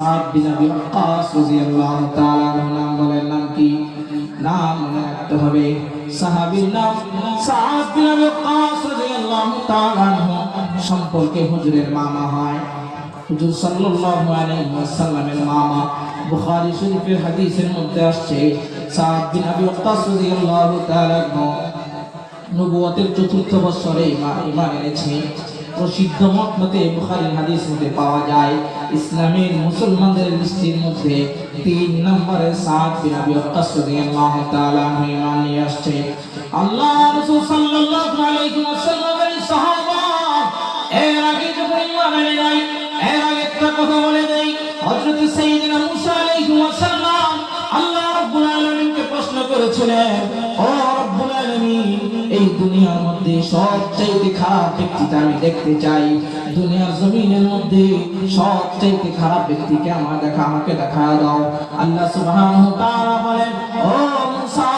সাদ বিন আবি ওয়াক্কাস রাদিয়াল্লাহু তাআলা আনহু নাম বলেন, নাম কি? নাম মনে রাখতে হবে। সাহাবীর নাম সাদ বিন আবি ওয়াক্কাস রাদিয়াল্লাহু তাআলা আনহু সম্পর্কে হুজুরের মামা হয়। হুজুর সাল্লাল্লাহু আলাইহি ওয়াসাল্লামের মামা। বুখারী শরীফের হাদিসের মধ্যে আসছে সাদ বিন আবি ওয়াক্কাস রাদিয়াল্লাহু তাআলা আনহু নবুয়তের ৪র্থ বছরে ঈমান এনেছে। প্রসিদ্ধ মতে বুখারীর হাদিস মধ্যে পাওয়া যায় ইসলামের মুসলমানদের লিস্টের মধ্যে ৩ নম্বরে সাদ বিন আবি ওয়াক্কাস রাদিয়াল্লাহু তাআলা আনহু ঈমান নিয়ে আসছে। আল্লাহ রাসূল সাল্লাল্লাহু আলাইহি ওয়াসাল্লামের সাহাবা এর আগে যখন ঈমান আনে নাই, এর আগে একটা কথা বলে দেই, হযরত সাইয়্যিদনা মুসা আলাইহিস সালাম আল্লাহ রাব্বুল আলামিনকে প্রশ্ন করেছিলেন, ও রাব্বুল আলামিন, এই দুনিয়ার মধ্যে সবচেয়ে খারাপ ব্যক্তিটা আমি দেখতে চাই। দুনিয়ার জমিনের মধ্যে সবচেয়ে খারাপ ব্যক্তিকে আমাকে দেখা দাও। আল্লাহ সুবহানাহু ওয়া তাআলা বলেন, ও মুসা,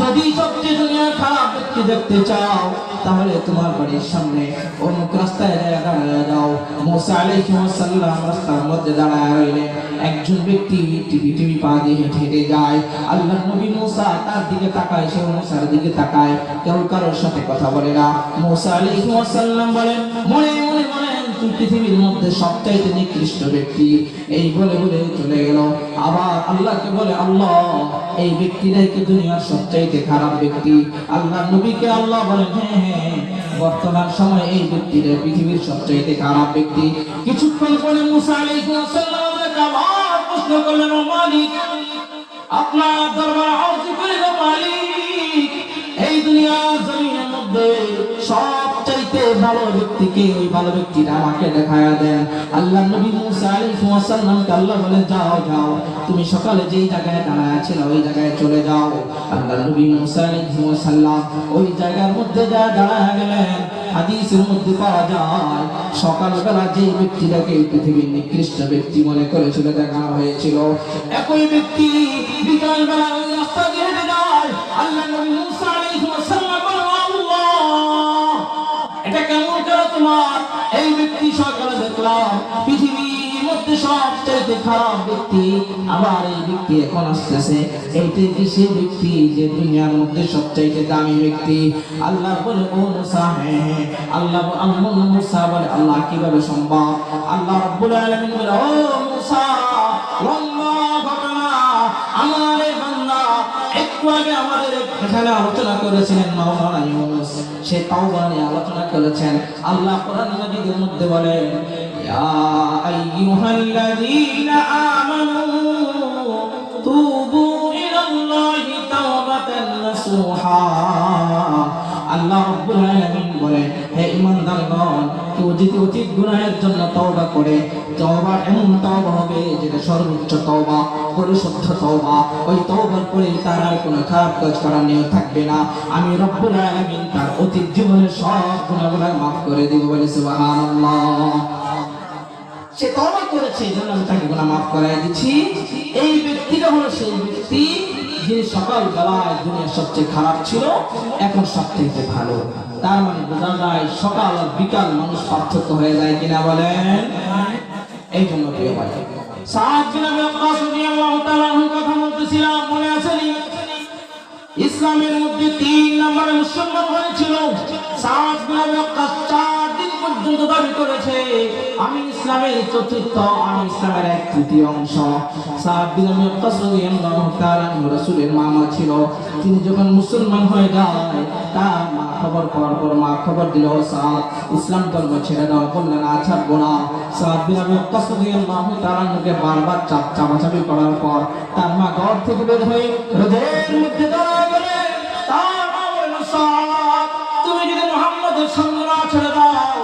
যদি সবচেয়ে দুনিয়ার খারাপ ব্যক্তি দেখতে চাও তাহলে তোমার বাড়ির সামনে অমুক রাস্তায় দাঁড়ায় যাও। মুসা আলাইহিস সালাম রাস্তার মধ্যে দাঁড়ায় রইলেন। একজন ব্যক্তি টিভি পা দিয়ে হেঁটে যায়। আল্লাহর নবী মুসা তার দিকে তাকায়, সে মুসার দিকে তাকায়, কেউ কারোর সাথে কথা বলে না। মুসা আলাইহিস সালাম বলেন, মনে মনে বলেন, তুই পৃথিবীর মধ্যে সবচাইতে নিকৃষ্ট ব্যক্তি। এই বলে চলে গেল। আবার আল্লাহকে বলে, আল্লাহ, এই ব্যক্তিটাই কি দুনিয়ার সবচাইতে খারাপ ব্যক্তি? আল্লাহর নবীকে আল্লাহ বলেন, হ্যাঁ, বর্তমান সময়ে এই ব্যক্তিটা পৃথিবীর সবচাইতে খারাপ ব্যক্তি। কিছুক্ষণ পরে মুসা আলাইহিস সালাম আবার প্রশ্ন করলেন, ও মালিক, আপনার দরবারে আরজ করি, ও মালিক, এই দুনিয়ার জমিনের মধ্যে সবচাইতে ভালো ব্যক্তিকে, ওই ভালো ব্যক্তিটা আমাকে দেখায়া দেন। আল্লাহ নবী মুসা আলাইহিস সালামকে আল্লাহ বলে, যাও, তুমি সকালে যেই জায়গায় দাঁড়ায় ছিল ওই জায়গায় চলে যাও। আল্লাহ নবী মুসা আলাইহিস সালাম ওই জায়গার মধ্যে যা দাঁড়ায় গেলেন। হাদিসের মধ্যে পাওয়া যায় সকালবেলা যে ব্যক্তিটাকে পৃথিবীর নিকৃষ্ট ব্যক্তি মনে করেছিল দেখানো হয়েছিল, একই ব্যক্তি বিকালবেলা ওই রাস্তা দিয়ে হেঁটে যায়। আল্লাহ নবী মুসা আলাইহিস সালাম বলেন, আল্লাহ, এটা কেমন করে তোমার? এই ব্যক্তি সকালে দেখলাম পৃথিবীর মধ্যে সবচেয়ে খারাপ ব্যক্তি, আবার এই ব্যক্তি এখন আসতেছে, এইটাই কি সেই ব্যক্তি যে দুনিয়ার মধ্যে সবচেয়ে দামি ব্যক্তি? আল্লাহ বলে, ও মুসা, হ্যাঁ। আল্লাহ মুসা বলে, আল্লাহ, কিভাবে সম্ভব? আল্লাহ রাব্বুল আলামিন বলে, ও মুসা, লম্বা ঘটনা। আমার এই বান্দা একটু আগে আমাদের এখানে আলোচনা করেছিলেন মাওলানা ইউনূস, সে তাওবা নিয়ে আলোচনা করেছেন। আল্লাহ কোরআন মাজিদের মধ্যে বলেন, ইয়া আইয়ুহাল্লাযীনা আমানু তুবু ইলাল্লাহি তাওবাতান নাসুহা। আল্লাহ রাব্বুল আলামিন বলেন, হে ঈমানদারগণ, কেউ যদি অতীত গুনাহের জন্য তওবা করে, তওবা এমন তওবা হবে যেটা সর্বোচ্চ তওবা, পরিশুদ্ধ তওবা। ওই তওবার পরে তার আর কোনো খারাপ কাজ করার নিয়ত থাকবে না। আমি রব্বুল আলামিন তার অতীত জীবনের সব গুনাহগুলো মাফ করে দেব। বলে সুবহানাল্লাহ। সে তওবা করেছে, এজন্য আমি তাকে গুনাহ মাফ করাই দিচ্ছি। এই ব্যক্তিটা হলো সেই ব্যক্তি যে সকালবেলায় দুনিয়ার সবচেয়ে খারাপ ছিল, এখন সবচেয়ে ভালো। তার মানে বোঝা যায় সকাল আর বিকাল মানুষ পার্থক্য হয়ে যায় কিনা, বলেন? এই জন্য প্রিয় ভাই, সাদ বিন আবি ওয়াক্কাস রাদিয়াল্লাহু তাআলা আনহুর কথা বলতেছিলাম, মনে আছে? ইসলামের মধ্যে ৩ নম্বরে মুসলমান হয়েছিল। সাদ বিন আবি ওয়াক্কাস ৪ দিন পর্যন্ত দাবি করেছে, আমি ইসলামের চতুর্থ, আমি ইসলামের ১/৩ অংশ। সাদ বিন আবি ওয়াক্কাস রাদিয়াল্লাহু তাআলা রাসূলের মামা ছিল। তিনি যখন মুসলমান হয়ে যায়, তার মা খবর পাওয়ার পর মা খবর দিল, সাদ, ইসলাম ধর্ম ছেড়ে দাও। বললেন, আচ্ছা ছাড়বো। সাদ বিন আবি ওয়াক্কাস রাদিয়াল্লাহু তাআলা কে বারবার চাপাচাপি করার পর তার মা ঘর থেকে বের হয়ে রোদের মধ্যে দাঁড়ায় গেলেন। তার মা বলল, সাদ, তুমি যদি মুহাম্মদের সঙ্গে না ছেড়ে দাও,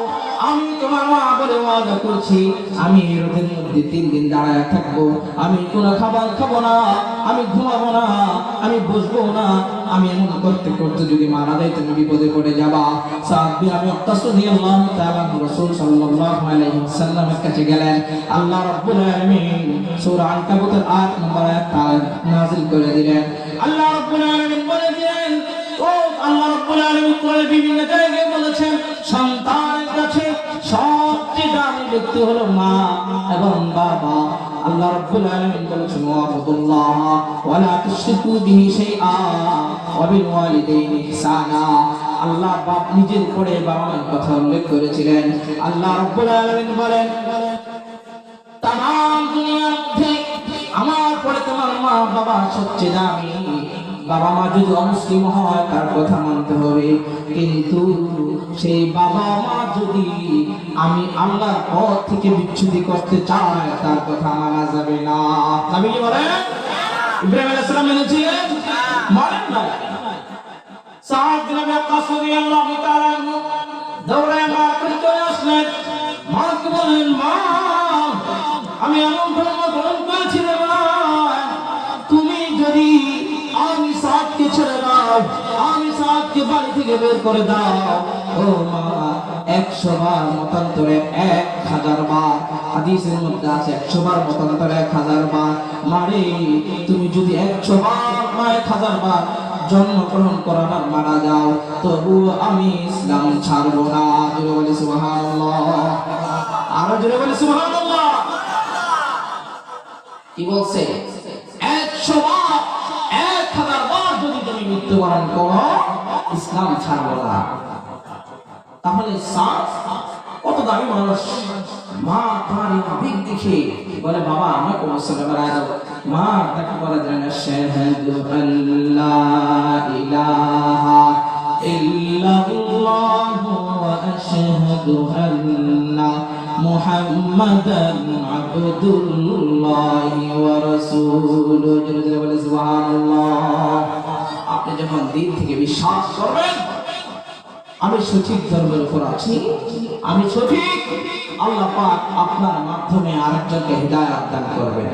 আমি তোমার মা বলে ওয়াদা করছি, আমি রোদের মধ্যে ৩ দিন দাঁড়ায় থাকবো। আমি কোনো খাবার খাবো না, আমি ঘুমাবো না, আমি বসবো না। আমি এমন করতে করতে যদি মারা যাই, তুমি বিপদে পড়ে যাবা। সাদ বিন আবি ওয়াক্কাস রাদিয়াল্লাহু তাআলা রাসূল সাল্লাল্লাহু আলাইহি ওয়াসাল্লামের কাছে গেলেন। আল্লাহ রাব্বুল আলামিন সূরা আনকাবুতের ৮ নম্বর আয়াত নাযিল করে দিলেন। আল্লাহ রাব্বুল আলামিন বলে দিলেন, ও আল্লাহ রাব্বুল আলামিন কোরআনের বিভিন্ন জায়গায় বলেছেন, সন্তানের কাছে সবচেয়ে দামি ব্যক্তি হলো মা এবং বাবা। আল্লাহ রাব্বুল আলামিন বলেছেন ওয়াবুদুল্লাহ ওয়া লা তুশরিকু বিহি শাইআ ওয়া বিল ওয়ালিদাইনি ইহসানা। আল্লাহ বাপ নিজের উপরে বাবা মার কথা উল্লেখ করেছিলেন। আল্লাহ রাব্বুল আলামিন বলেন তামাম দুনিয়ার মধ্যে আমার পরে তোমার মা বাবা সবচেয়ে দামি। বাবা মা যদি অমুসলিম হয় তার কথা মানতে হবে, কিন্তু সেই বাবা মা যদি আমি আল্লাহর পথ থেকে বিচ্যুতি করতে চায় তার কথা মানা যাবে না। আমি কি বলেন? ইব্রাহিম আলাইহিস সালাম মেনেছিলেন? মানেন না। সাদ বিন আবি ওয়াক্কাস রাদিয়াল্লাহু তাআলা আনহু দৌড়ায় মা করে চলে আসলেন। মাকে বললেন মা আমি এমন ধর্ম গ্রহণ করেছি রে মা, তুমি যদি আমি সাদকে ছেড়ে দাও, আমি সাদকে বাড়ি থেকে বের করে দাও, ও মা 100 বার মতান্তরে 1000 বার, হাদিসের মধ্যে আছে 100 বার মতান্তরে 1000 বার। মারে তুমি যদি 100 বার বা 1000 বার জন্মগ্রহণ করার মারা যাও তবু আমি ইসলাম ছাড়বো না। জোরে বলি সুবহানাল্লাহ, আরো জোরে বলি সুবহানাল্লাহ। কি বলছে? 100 বার 1000 বার যদি তুমি মৃত্যুবরণ করো ইসলাম ছাড়বো না। তাহলে সাদ কত দামি মানুষ। মা তার আবেগ দেখে বলে বাবা আমাকে মুসলমান বানায় দাও। মা তাকে বলে দেন শাহাদু আল্লা ইলাহা ইল্লাল্লাহু ওয়া আশহাদু আন্না মুহাম্মাদান আবদুল্লাহি ওয়া রাসূলুহু। জোরে বলে সুবহানাল্লাহ। আপনি যখন দিল থেকে বিশ্বাস করবেন আমি সঠিক ধর্মের উপর আছি, আমি সঠিক, আল্লাহ পাক আপনার মাধ্যমে আরেকজনকে হিদায়াত দান করবেন।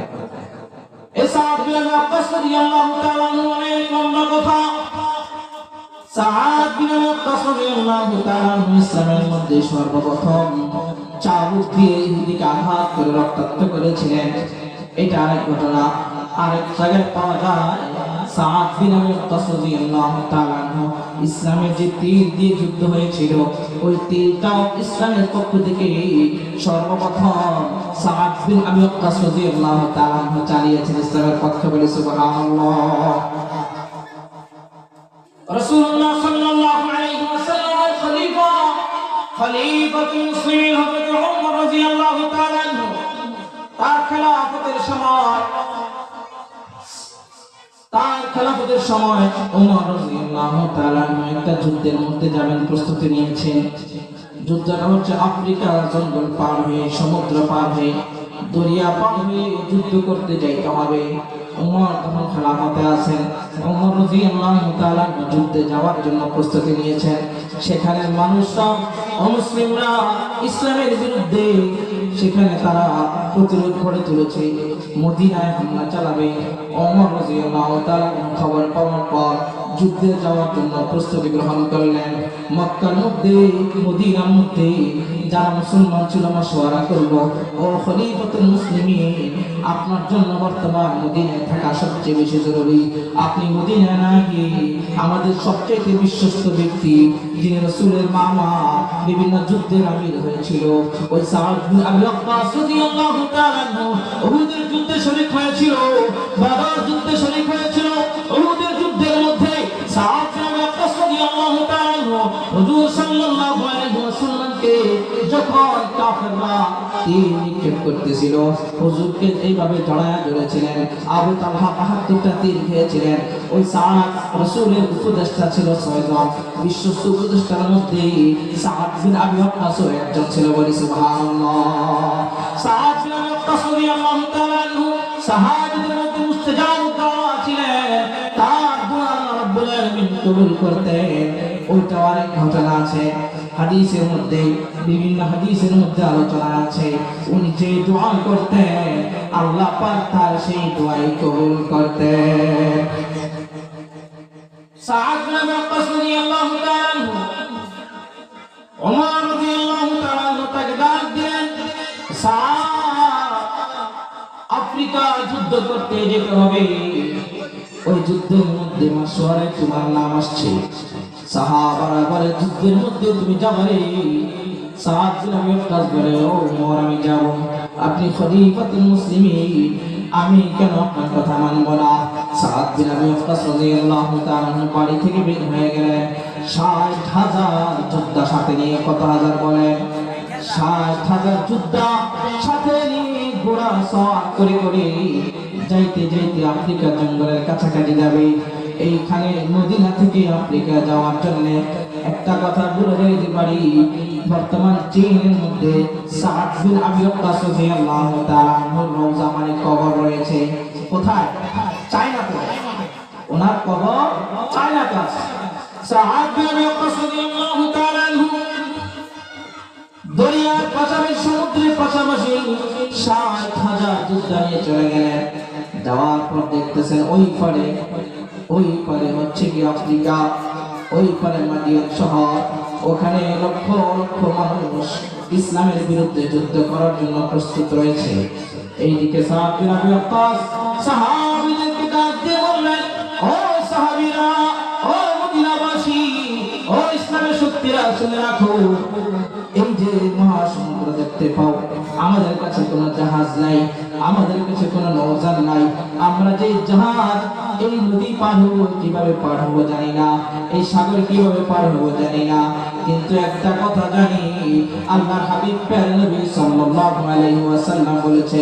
সাদ বিন আবি ওয়াক্কাস রাদিয়াল্লাহু তাআলা আনহু অনেক লম্বা কথা। সাদ বিন আবি ওয়াক্কাস রাদিয়াল্লাহু তাআলা আনহু ইসলামের মধ্যে সর্বপ্রথম চাবুক দিয়ে ইহুদিকে আঘাত করে রক্তাক্ত করেছিলেন। এটা আরেক ঘটনা। আরেক জায়গায় পাওয়া যায় সাদ বিন আবি ওয়াক্কাস রাদিয়াল্লাহু তাআলা আনহু ইসলামের যে তীর দিয়ে যুদ্ধ হয়েছিল ওই তীরটাও ইসলামের পক্ষ থেকে সর্বপ্রথম সাদ বিন আবি ওয়াক্কাস রাদিয়াল্লাহু তাআলা আনহু চালিয়েছেন ইসলামের পক্ষে। বলে সুবহানাল্লাহ। রাসূলুল্লাহ সাল্লাল্লাহু আলাইহি ওয়াসাল্লামের খলিফাতুল মুসলিমিন হযরত ওমর রাদিয়াল্লাহু তাআলা আনহু তার খেলাফতের সময় ওমর রাদিয়াল্লাহু তাআলা একটা যুদ্ধের মধ্যে যাবেন, প্রস্তুতি নিয়েছেন। যুদ্ধটা হচ্ছে আফ্রিকা জঙ্গল পার হয়ে, সমুদ্র পার হয়ে, দরিয়া পার হয়ে যুদ্ধ করতে যাইতে হবে। ওমর তখন খেলাফতে আছেন। ওমর রাদিয়াল্লাহু তাআলা যুদ্ধে যাওয়ার জন্য প্রস্তুতি নিয়েছেন। সেখানে মানুষরা অমুসলিমরা ইসলামের বিরুদ্ধে সেখানে তারা প্রতিরোধ গড়ে তুলেছে, মদিনায় হামলা চালাবে। ওমর রাদিয়াল্লাহু তাআলা খবর পাওয়ার পর যুদ্ধে যাওয়ার জন্য প্রস্তুতি গ্রহণ করলেন। মক্কার মধ্যে মদিনার মধ্যে যারা মুসলমান ছিল মাশওয়ারা করলো, ও খলিফাতুল মুসলিমিন আপনার জন্য বর্তমান মদিনায় থাকা সবচেয়ে বেশি জরুরি। আপনি মদিনায় না গিয়ে আমাদের সবচেয়ে বিশ্বস্ত ব্যক্তি যিনি রাসূলের মামা, বিভিন্ন যুদ্ধের আমির হয়েছিল, ওই সাদ বিন আবি ওয়াক্কাস রাদিয়াল্লাহু তাআলা আনহু উহুদের যুদ্ধে শরীক হয়েছিল, বদর যুদ্ধে শরীক হয়েছিল। উহুদের যুদ্ধের মধ্যে সাদ বিন আবি ওয়াক্কাস রাদিয়াল্লাহু তাআলা আনহু হুজুর সাল্লাল্লাহু আলাইহি ওয়াসাল্লামকে যখন কাফেররা তীর নিক্ষেপ করতেছিল হুজুরকে এইভাবে জড়ায়া ধরেছিলেন। আবু তালহা ৭২টা তীর খেয়েছিলেন। ওই সাদ রাসূলের উপদেষ্টা ছিল ৬ জন, বিশ্বস্ত উপদেষ্টার মধ্যে সাদ বিন আবি ওয়াক্কাস একজন ছিল। বলি সুবহানাল্লাহ। সাদ বিন আবি ওয়াক্কাস রাদিয়াল্লাহু তাআলা আনহু সাহাবীদের মধ্যে মুস্তাজাব দোয়া ছিলেন, তার দোয়া আল্লাহ রাব্বুল আলামিন কবুল করতেন। ওইটা অনেক ঘটনা আছে হাদিসের মধ্যে, বিভিন্ন হাদিসের মধ্যে আলোচনা আছে। উনি যে দোয়া করতেন আল্লাহ পাক তার সেই দোয়াই কবুল করতেন। সাদ বিন আবি ওয়াক্কাস রাদিয়াল্লাহু তাআলা আনহু ওমর রাদিয়াল্লাহু তাআলা আনহু তাকে ডাক দিলেন, সাদ আফ্রিকা যুদ্ধ করতে যেতে হবে, ওই যুদ্ধের মধ্যে মাশওয়ারায় তোমার নাম আসছে। সাহাবারা বলে যুদ্ধের মধ্যে তুমি যাবে? সাদ বিন আবি ওয়াক্কাস বলে ও ওমর আমি যাব। আপনি খলিফাতুল মুসলিমিন, আমি কেন আপনার কথা মানব না? সাদ বিন আবি ওয়াক্কাস রাদিয়াল্লাহু তাআলা বাড়ি থেকে বের হয়ে গেলেন ৬০,০০০ যোদ্ধা সাথে নিয়ে। কত হাজার বলেন? ৬০,০০০ যোদ্ধা সাথে নিয়ে ঘোড়া সওয়ার করে করে যাইতে যাইতে আফ্রিকা জঙ্গলের কাছাকাছি যাবে। এইখানে মদিনা থেকে আফ্রিকা যাওয়ার জন্য একটা কথা বলে দিতে পারি, বর্তমান চীনের মধ্যে সাদ বিন আবি ওয়াক্কাস রাদিয়াল্লাহু তাআলা আনহুর রওজা মানে কবর রয়েছে। কোথায়? চায়নাতে। ওনার কবর চায়নাতে আছে। সাদ বিন আবি ওয়াক্কাস রাদিয়াল্লাহু তাআলা আনহু দরিয়ার পাশাপাশি সমুদ্রের পাশাপাশি ৬০,০০০ যোদ্ধা নিয়ে চলে গেলেন। যাওয়ার পর দেখতেছেন ওই পারে হচ্ছে কি আফ্রিকা, ওই পারে মাদিয়ান শহর, ওখানে লক্ষ লক্ষ মানুষ ইসলামের বিরুদ্ধে যুদ্ধ করার জন্য প্রস্তুত রয়েছে। এইদিকে সাদ বিন আবি ওয়াক্কাস সাহাবীদেরকে ডাক দিয়ে বললেন, ও সাহাবীরা, ও মদিনাবাসী, ও ইসলামের শক্তিরা, শুনে রাখো, এই যে মহাসমুদ্র দেখতে পাও, আমাদের কাছে কোনো জাহাজ নাই, আমাদের কাছে কোনো নৌযান নাই। আমরা যে জাহাজ, এই নদী পার হবো, কিভাবে পার হবো জানি না, এই সাগর কিভাবে পার হবো জানি না, কিন্তু একটা কথা জানি, আল্লাহর হাবিব প্যারা নবী সাল্লাল্লাহু আলাইহি ওয়াসাল্লাম বলেছে,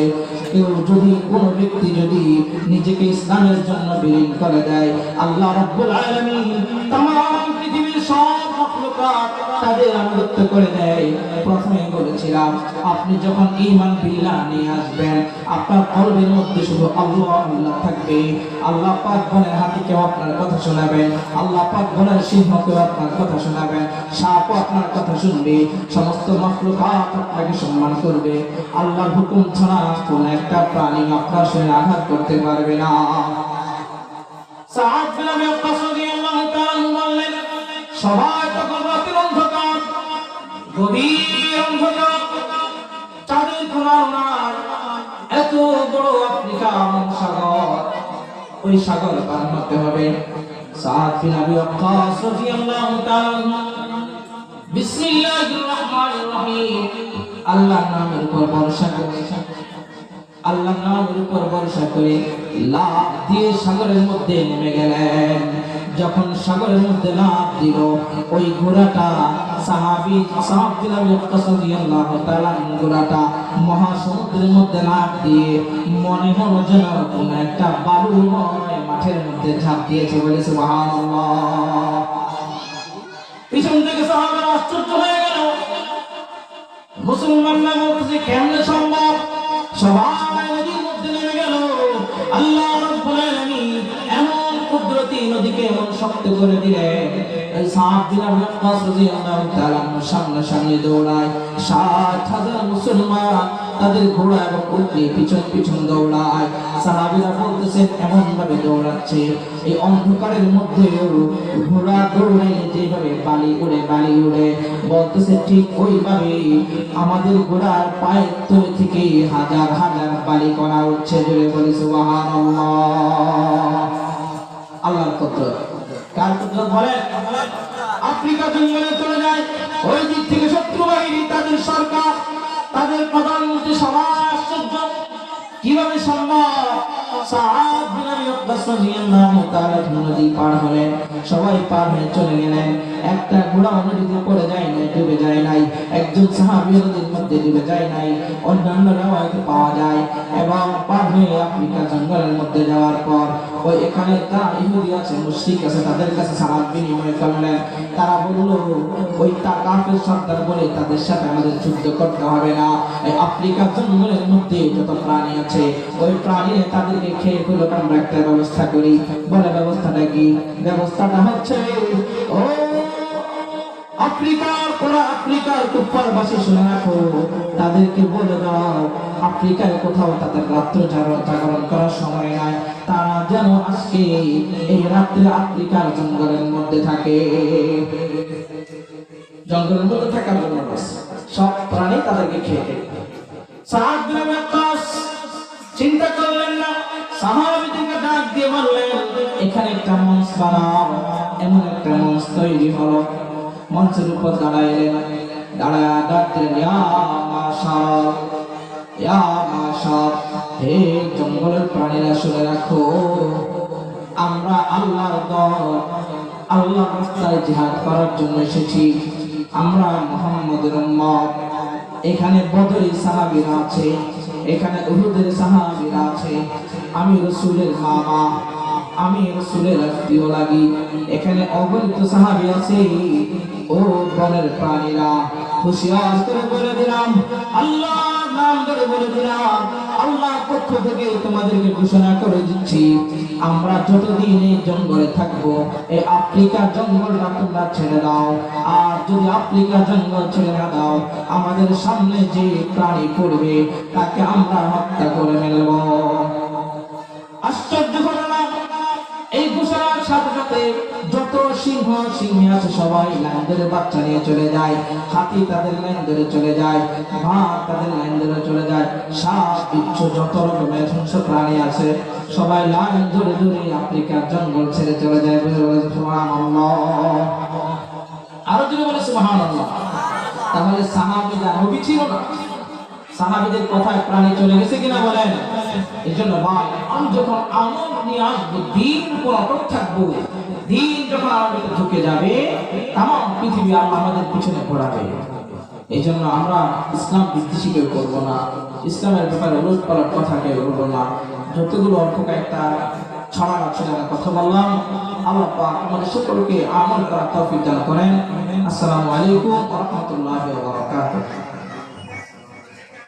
কেউ যদি, কোন ব্যক্তি যদি নিজেকে ইসলামের জন্য বিলীন করে দেয়, আল্লাহ রাব্বুল আলামিন तमाम পৃথিবীর সব মাখলুকাত তাদের আনুগত্য করে দেয়। প্রথমে বলেছিলাম, আপনি যখন ঈমান বিল্লাহ নিয়ে আসবেন, আপনার কলবের মধ্যে শুধু আল্লাহ আল্লাহ থাকবে। আল্লাহ পাক বনের হাতিকেও আপনার কথা শোনাবেন, আল্লাহ পাক বনের সিংহকেও আপনার কথা শোনাবেন, সাপও আপনার কথা শুনবে, সমস্ত মাখলুকাত আপনাকে সম্মান করবে। আল্লাহর হুকুম ছাড়া কোন একটা প্রাণী আপনার শরীরে আঘাত করতে পারবে না। সাদ বিন আবি ওয়াক্কাস রাদিয়াল্লাহু তাআলা বললেন, সবাই তখন রাতের অন্ধকার, গভীর অন্ধকার, চাঁদের কোনো নাই, এত বড় আফ্রিকা মহাসাগর, ওই সাগর পার হতে হবে। সাদ বিন আবি ওয়াক্কাস রাদিয়াল্লাহু তাআলা বিসমিল্লাহির রহমানির রহিম, আল্লাহর নামের উপর ভরসা করে, আল্লাহর নামের উপর ভরসা করে লাফ দিয়ে সাগরের মধ্যে নেমে গেলেন। যখন সাগরের মধ্যে লাফ দিল, ওই ঘোড়াটা সাহাবী সাদ বিন আবি ওয়াক্কাস রাদিয়াল্লাহু তাআলা ঘোড়াটা মহাসমুদ্রের মধ্যে লাফ দিয়ে মনে হলো যেন কোন একটা বালুময় মাঠের মধ্যে ঝাঁপ দিয়েছে। বলে সুবহানাল্লাহ। পিছন থেকে সাহাবারা আশ্চর্য হয়ে গেল, মুসলমানরা বলছে কেমনে সম্ভব? সবাই নদীর মধ্যে নেমে গেল। আল্লাহ রাব্বুল আলামিন এমন কুদরতি নদীকে এমন শক্ত করে দিলেন, এই সাদ বিন আবি ওয়াক্কাস রাদিয়াল্লাহু তাআলা সামনে সামনে দৌড়ায়, ৬০,০০০ মুসলমান তাদের ঘোড়া এবং উটনি পিছন পিছন দৌড়ায়। সাহাবীরা বলতেছেন এমন ভাবে দৌড়াচ্ছে, এই অন্ধকারের মধ্যে ঘোড়া দৌড়ে যেভাবে বালি উড়ে, বলতেছে ঠিক ওইভাবে আমাদের ঘোড়ার পায়ের তলে থেকে হাজার হাজার বালি কণা উঠছে। জোরে বলি সুবহানাল্লাহ। আল্লাহর কুদরত। কার কুদরত বলেন? আফ্রিকা জঙ্গলে চলে যায়, ওই দিক থেকে শত্রু বাহিনী, তাদের সরকার, তাদের প্রধানমন্ত্রী সবাই আশ্চর্য, কিভাবে সম্ভব? সাদ বিন আবি ওয়াক্কাস রাদিয়াল্লাহু তাআলা নদী পার হলেন, সবাই পার হয়ে চলে গেলেন। একটা ঘোড়া নদীতে পড়ে যায় নাই, ডুবে যায় নাই, একজন সাহাবী নদীর মধ্যে ডুবে যায় নাই, অন্যান্য রাওয়ায়াতে পাওয়া যায়। এবং পার হয়ে আফ্রিকা জঙ্গলের মধ্যে যাওয়ার পর ওই এখানে তারা ইহুদি আছে, মুশরিক আছে, তাদের কাছে সালাত বিনিময় করলেন। তারা বলল, ওই কাফের সর্দার বলে তাদের সাথে আমাদের যুদ্ধ করতে হবে না, এই আফ্রিকা জঙ্গলের মধ্যে যত প্রাণী আছে ওই প্রাণী তাদেরকে খেয়ে ফেলো, আমরা একটা ব্যবস্থা করি। বলে ব্যবস্থাটা কি? ব্যবস্থাটা হচ্ছে, ও আফ্রিকার কুফারবাসী শুনে রাখো, তাদেরকে বলে দাও আফ্রিকায় কোথাও তাদের রাত্র জাগরণ করার সময় নাই, তারা যেন আজকে এই রাত্রে আফ্রিকার জঙ্গলের মধ্যে থাকে। জঙ্গলের মধ্যে থাকার জন্য সব প্রাণী তাদেরকে খেয়ে ফেলে। সাদ বিন আবি ওয়াক্কাস চিন্তা করলেন না, সাহাবীদেরকে ডাক দিয়ে বললেন, এখানে একটা মঞ্চ বানাও। এমন একটা মঞ্চ তৈরি হলো, মঞ্চের উপর দাঁড়ায় ডাক দিলেন, ইয়া মাশাআল্লাহ, ইয়া মাশার, হে জঙ্গলের প্রাণীরা শুনে রাখো, আমরা আল্লাহর দল, আল্লাহর রাস্তায় জিহাদ করার জন্য এসেছি। আমরা মুহাম্মদের উম্মত। এখানে বদরের সাহাবীরা আছে, এখানে উহুদের সাহাবীরা আছে। আমি রাসূলের মামা, আমি রাসূলের আত্মীয় লাগি। এখানে অগণিত সাহাবী আছে। ও বনের প্রাণীরা, হুঁশিয়ার করে বলে দিলাম, আল্লাহর নাম ধরে বলে দিলাম, আল্লাহর পক্ষ থেকে তোমাদেরকে ঘোষণা করে দিচ্ছি, আমরা যতদিন এই জঙ্গলে থাকবো, এই আফ্রিকার জঙ্গলটা তোমরা ছেড়ে দাও। আর যদি আফ্রিকার জঙ্গল ছেড়ে না দাও, আমাদের সামনে যে প্রাণী পড়বে তাকে আমরা হত্যা করে ফেলব। আশ্চর্য ঘটনা, এই ঘোষণার সাথে সাথে যত সিংহ সিংহী আছে সবাই লাইন ধরে বাচ্চা নিয়ে চলে যায়। হাতি তাদের লাইন ধরে চলে যায়, বাঘ তাদের লাইন ধরে চলে যায়, সাপ বিচ্ছু যত রকমের হিংস্র প্রাণী আছে সবাই লাইন ধরে ধরে আফ্রিকার জঙ্গল ছেড়ে চলে যায়। সুবহানাল্লাহ, আরো যদি বলে সুবহানাল্লাহ। তাহলে সাহাবীরা নবী ছিল না? সাহাবীদের কথায় প্রাণী চলে গেছে কিনা বলেন? এই জন্য ভাই, আমি যখন আমল নিয়ে আসবো, দিন উপর অটক থাকবো, দিন যখন আমাদের ঢুকে যাবে, তামাম পৃথিবী আমাদের পিছনে ঘোরাবে। এই জন্য আমরা ইসলাম বিদ্বেষী কেউ করবো না, ইসলামের ব্যাপারে উলট পালট কথা কেউ বলবো না। যতগুলো অল্প কয়েকটা ছড়ানো ছেড়ানো কথা বললাম, আল্লাহ পাক আমাদের সকলকে আমল করার তৌফিক দান করেন। আসসালামু আলাইকুম ওয়া রাহমাতুল্লাহি ওয়া বারাকাতুহু।